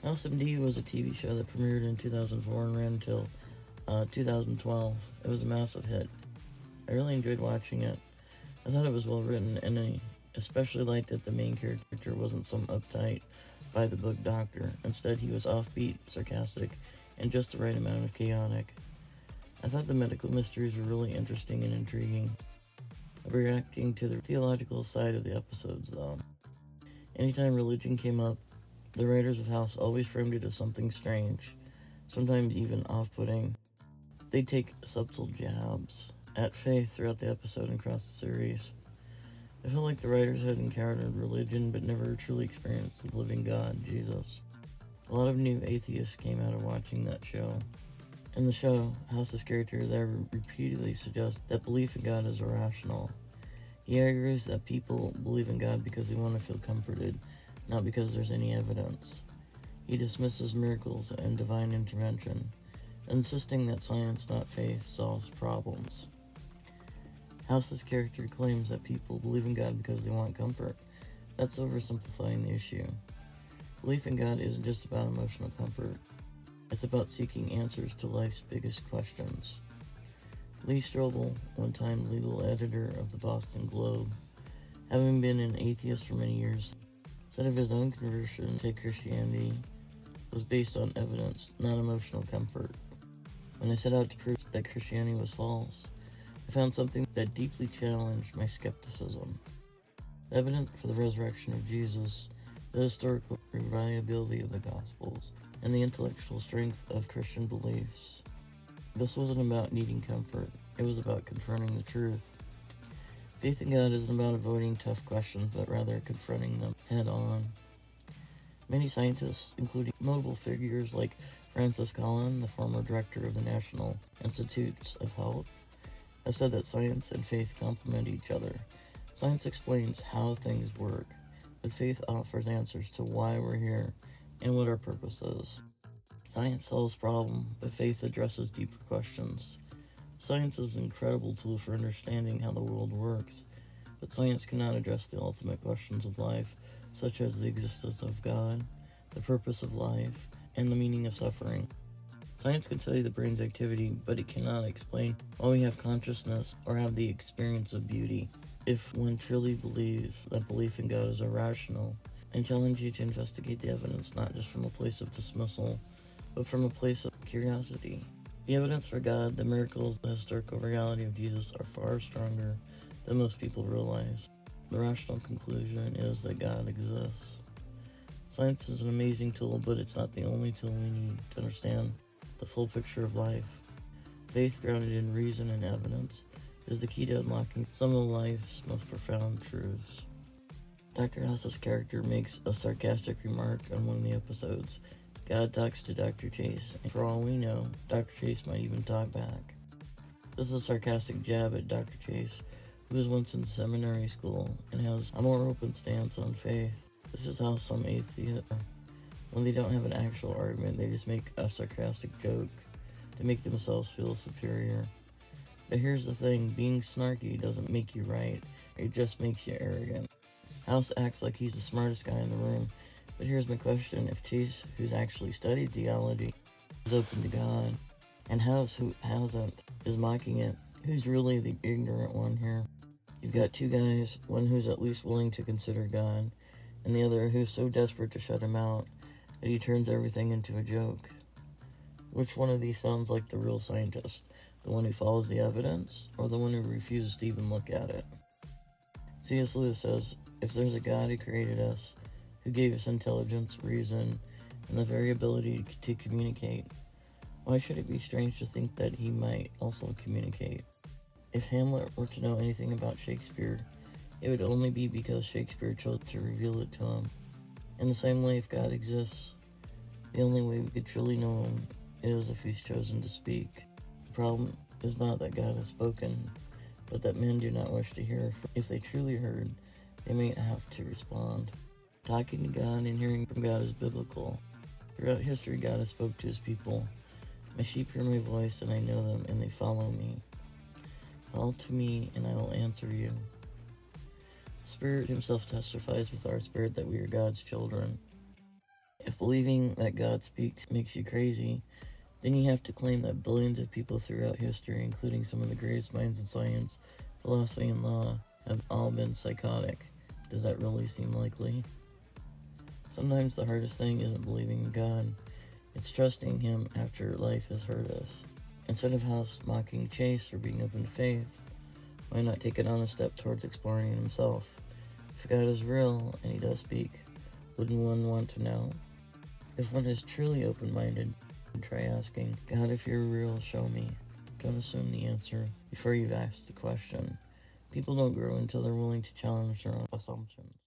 House MD was a TV show that premiered in 2004 and ran until 2012. It was a massive hit. I really enjoyed watching it. I thought it was well written, and I especially liked that the main character wasn't some uptight, by the book doctor. Instead, he was offbeat, sarcastic, and just the right amount of chaotic. I thought the medical mysteries were really interesting and intriguing. Reacting to the theological side of the episodes, though. Anytime religion came up, the writers of House always framed it as something strange, sometimes even off-putting. They take subtle jabs at faith throughout the episode and across the series. I felt like the writers had encountered religion but never truly experienced the living God, Jesus. A lot of new atheists came out of watching that show. In the show, House's character there repeatedly suggests that belief in God is irrational. He argues that people believe in God because they want to feel comforted, not because there's any evidence. He dismisses miracles and divine intervention, insisting that science, not faith, solves problems. House's character claims that people believe in God because they want comfort. That's oversimplifying the issue. Belief in God isn't just about emotional comfort. It's about seeking answers to life's biggest questions. Lee Strobel, one-time legal editor of the Boston Globe, having been an atheist for many years, said of his own conversion to Christianity was based on evidence, not emotional comfort. When I set out to prove that Christianity was false, I found something that deeply challenged my skepticism. The evidence for the resurrection of Jesus, the historical reliability of the Gospels, and the intellectual strength of Christian beliefs. This wasn't about needing comfort, it was about confronting the truth. Faith in God isn't about avoiding tough questions, but rather confronting them head on. Many scientists, including notable figures like Francis Collin, the former director of the National Institutes of Health, have said that science and faith complement each other. Science explains how things work, but faith offers answers to why we're here and what our purpose is. Science solves problems, but faith addresses deeper questions. Science is an incredible tool for understanding how the world works, but science cannot address the ultimate questions of life, such as the existence of God, the purpose of life, and the meaning of suffering. Science can study the brain's activity, but it cannot explain why we have consciousness or have the experience of beauty. If one truly believes that belief in God is irrational, I challenge you to investigate the evidence not just from a place of dismissal, but from a place of curiosity. The evidence for God, the miracles, the historical reality of Jesus are far stronger than most people realize. The rational conclusion is that God exists. Science is an amazing tool, but it's not the only tool we need to understand the full picture of life. Faith grounded in reason and evidence is the key to unlocking some of life's most profound truths. Dr. House's character makes a sarcastic remark on one of the episodes. God talks to Dr. Chase, and for all we know, Dr. Chase might even talk back. This is a sarcastic jab at Dr. Chase, who was once in seminary school and has a more open stance on faith. This is how some atheists are. When they don't have an actual argument, they just make a sarcastic joke to make themselves feel superior. But here's the thing, being snarky doesn't make you right, it just makes you arrogant. House acts like he's the smartest guy in the room, but here's my question, if Chase, who's actually studied theology, is open to God, and House, who hasn't, is mocking it, who's really the ignorant one here? You've got two guys, one who's at least willing to consider God, and the other who's so desperate to shut him out that he turns everything into a joke. Which one of these sounds like the real scientist? The one who follows the evidence, or the one who refuses to even look at it? C.S. Lewis says, if there's a God who created us, who gave us intelligence, reason, and the very ability to communicate, why should it be strange to think that he might also communicate? If Hamlet were to know anything about Shakespeare, it would only be because Shakespeare chose to reveal it to him. In the same way, if God exists, the only way we could truly know him is if he's chosen to speak. The problem is not that God has spoken, but that men do not wish to hear. If they truly heard, they may have to respond. Talking to God and hearing from God is biblical. Throughout history, God has spoke to his people. My sheep hear my voice, and I know them, and they follow me. Call to me, and I will answer you. The Spirit himself testifies with our spirit that we are God's children. If believing that God speaks makes you crazy, then you have to claim that billions of people throughout history, including some of the greatest minds in science, philosophy, and law, have all been psychotic. Does that really seem likely? Sometimes the hardest thing isn't believing in God, it's trusting Him after life has hurt us. Instead of house mocking Chase or being open to faith, why not take it on a step towards exploring Himself? If God is real and He does speak, wouldn't one want to know? If one is truly open-minded, try asking, God, if you're real, show me. Don't assume the answer before you've asked the question. People don't grow until they're willing to challenge their own assumptions.